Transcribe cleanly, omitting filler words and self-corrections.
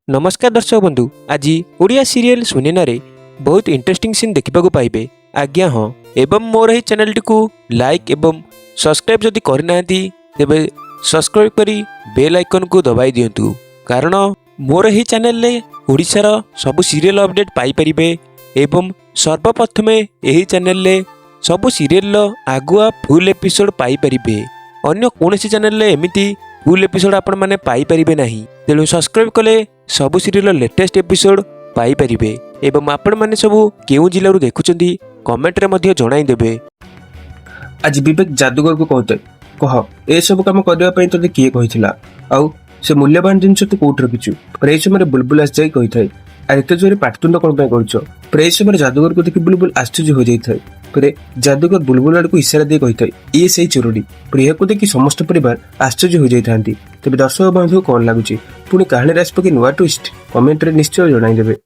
नमस्कार दर्शक बंधु। आज ओडिया सीरियल सुनैना रे बहुत इंटरेस्टिंग सीन देखा पाइबे। आज्ञा हाँ, एवं मोर ही चैनल टी लाइक एवं सब्सक्राइब जदि करना तेबे सब्सक्राइब करी बेल आइकन को दबाई दियंतु, कारण मोर ही चैनल रे ओडिशार सब सीरियल अपडेट पाई परिबे एवं सर्वप्रथमे यही चैनल रे सब सीरियल आगुआ फुल एपिसोड पाई परिबे। अन्य कोनोसी चैनल रे एमिति फुल एपिसोड आपण माने पाई परिबे नाही। तेणु सब्सक्राइब कले सबु सीरियल लेटेस्ट एपिसोड पाई परिबे एवं आपण माने सबु केउ जिल्ला रु देखुचंदी कमेंट रे मध्य जणाई देबे। आज विवेक जादूगर को कहते कह ए सब काम करबा पई तते किए कहिथिला आउ से मूल्यवान जिनस तू कोठ रखिछु। पर ए समय बुलबुल आस जाई कहिथाय आ एते जोरे पाटतुंड कोन पई करछो। पर ए समय जादूगर को देखि बुलबुल आश्चर्य हो जाइथाय। पर जादूगर बुलबुल आड़ को इशारा दे कहिथाय ए सेही चोरडी। पर यह को देखि समस्त परिवार आश्चर्य हो जाइथांती। तबे दर्शक बंधु कोन लागुची पुणी कहानी रास्पके नुआ ट्विस्ट कमेंट रे निश्चय जणाई देबे।